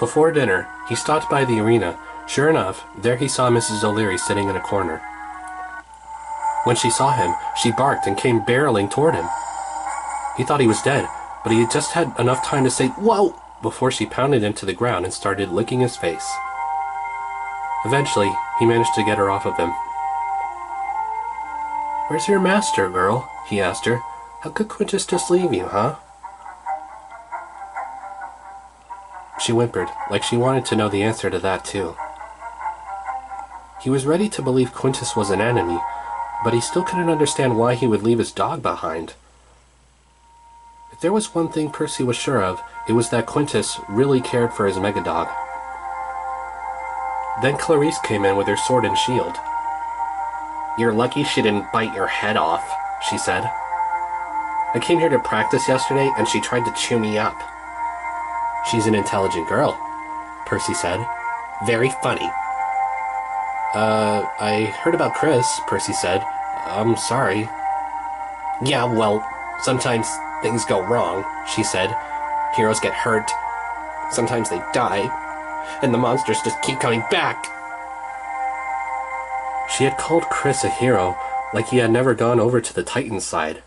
Before dinner, he stopped by the arena. Sure enough, there he saw Mrs. O'Leary sitting in a corner. When she saw him, she barked and came barreling toward him. He thought he was dead, but he had just had enough time to say, "Whoa!" before she pounded him to the ground and started licking his face. Eventually, he managed to get her off of him. "Where's your master, girl?" he asked her. "How could Quintus just leave you, huh?" She whimpered, like she wanted to know the answer to that too. He was ready to believe Quintus was an enemy, but he still couldn't understand why he would leave his dog behind. If there was one thing Percy was sure of, it was that Quintus really cared for his megadog. Then Clarice came in with her sword and shield. "You're lucky she didn't bite your head off," she said. "I came here to practice yesterday and she tried to chew me up." "She's an intelligent girl," Percy said. "Very funny." I heard about Chris," Percy said. "I'm sorry." "Yeah, well, sometimes things go wrong," she said. "Heroes get hurt. Sometimes they die. And the monsters just keep coming back." She had called Chris a hero, like he had never gone over to the Titan's side.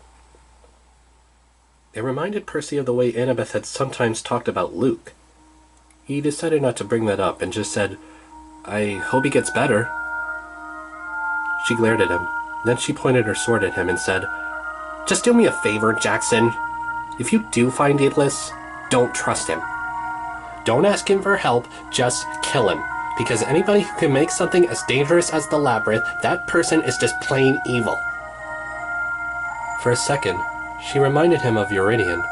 It reminded Percy of the way Annabeth had sometimes talked about Luke. He decided not to bring that up and just said, "I hope he gets better." She glared at him. Then she pointed her sword at him and said, "Just do me a favor, Jackson. If you do find Daedalus, don't trust him. Don't ask him for help, just kill him. Because anybody who can make something as dangerous as the Labyrinth, that person is just plain evil." For a second, she reminded him of Eurydion.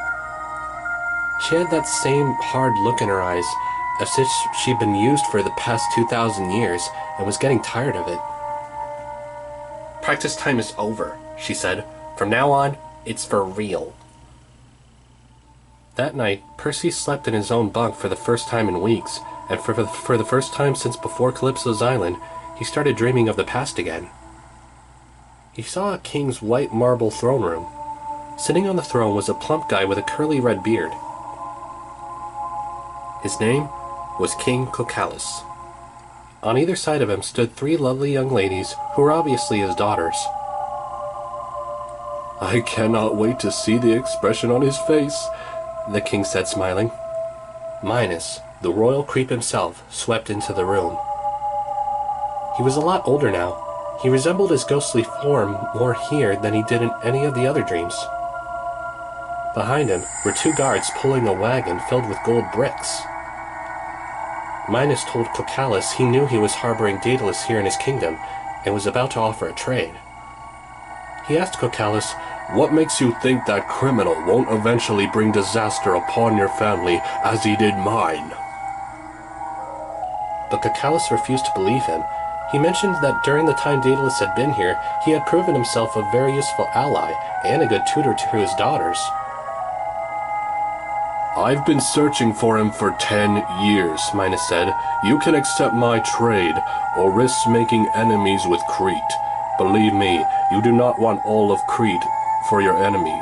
She had that same hard look in her eyes, as if she'd been used for the past 2,000 years and was getting tired of it. "Practice time is over," she said. "From now on, it's for real." That night, Percy slept in his own bunk for the first time in weeks, and for the first time since before Calypso's Island, he started dreaming of the past again. He saw a king's white marble throne room. Sitting on the throne was a plump guy with a curly red beard. His name was King Cocalus. On either side of him stood 3 lovely young ladies who were obviously his daughters. "I cannot wait to see the expression on his face," the king said, smiling. Minos, the royal creep himself, swept into the room. He was a lot older now. He resembled his ghostly form more here than he did in any of the other dreams. Behind him were 2 guards pulling a wagon filled with gold bricks. Minos told Cocalus he knew he was harboring Daedalus here in his kingdom and was about to offer a trade. He asked Cocalus, "What makes you think that criminal won't eventually bring disaster upon your family as he did mine?" But Cocalus refused to believe him. He mentioned that during the time Daedalus had been here, he had proven himself a very useful ally and a good tutor to his daughters. "I've been searching for him for 10 years, Minos said. "You can accept my trade, or risk making enemies with Crete. Believe me, you do not want all of Crete for your enemy."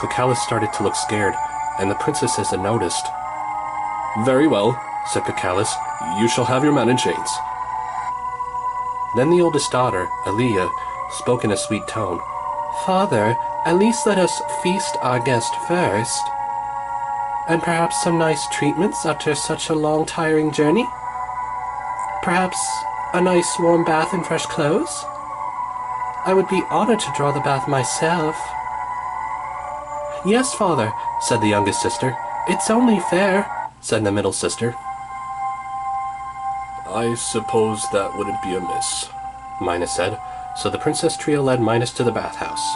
Cocalus started to look scared, and the princesses had noticed. "Very well," said Cocalus. "You shall have your man in chains." Then the oldest daughter, Aleia, spoke in a sweet tone. "Father, at least let us feast our guest first. And perhaps some nice treatments after such a long, tiring journey? Perhaps a nice warm bath and fresh clothes? I would be honored to draw the bath myself." "Yes, father," said the youngest sister. "It's only fair," said the middle sister. "I suppose that wouldn't be amiss," Minos said, so the princess trio led Minos to the bathhouse.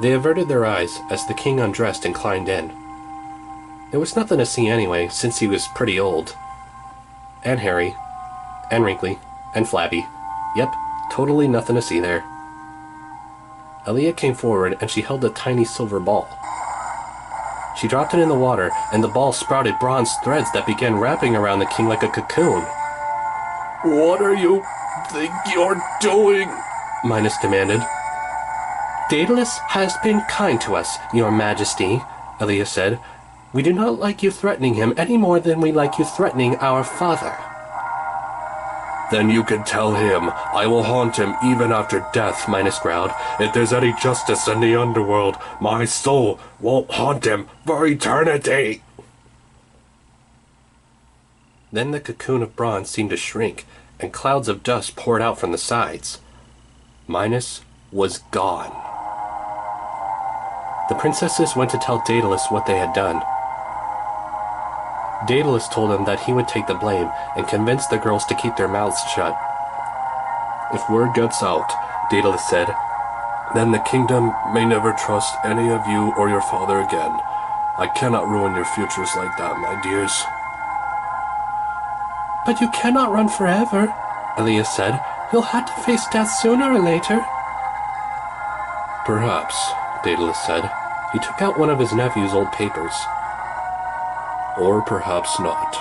They averted their eyes as the king undressed and climbed in. There was nothing to see anyway, since he was pretty old. And hairy. And wrinkly. And flabby. Yep, totally nothing to see there. Aleia came forward and she held a tiny silver ball. She dropped it in the water, and the ball sprouted bronze threads that began wrapping around the king like a cocoon. "What are you think you're doing?" Minos demanded. "Daedalus has been kind to us, your majesty," Aleia said. We do not like you threatening him any more than we like you threatening our father. Then you can tell him I will haunt him even after death, Minos growled. If there's any justice in the underworld, my soul won't haunt him for eternity. Then the cocoon of bronze seemed to shrink, and clouds of dust poured out from the sides. Minos was gone. The princesses went to tell Daedalus what they had done. Daedalus told him that he would take the blame and convince the girls to keep their mouths shut. If word gets out, Daedalus said, then the kingdom may never trust any of you or your father again. I cannot ruin your futures like that, my dears. But you cannot run forever, Elias said. You'll have to face death sooner or later. Perhaps, Daedalus said. He took out one of his nephew's old papers. Or perhaps not.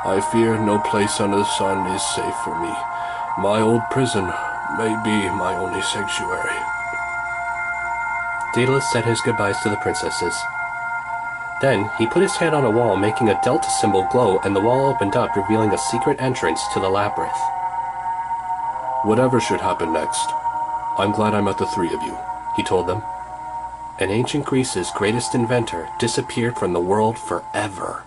I fear no place under the sun is safe for me. My old prison may be my only sanctuary. Daedalus said his goodbyes to the princesses. Then he put his hand on a wall, making a delta symbol glow, and the wall opened up, revealing a secret entrance to the labyrinth. Whatever should happen next, I'm glad I met the three of you, he told them. And ancient Greece's greatest inventor disappeared from the world forever.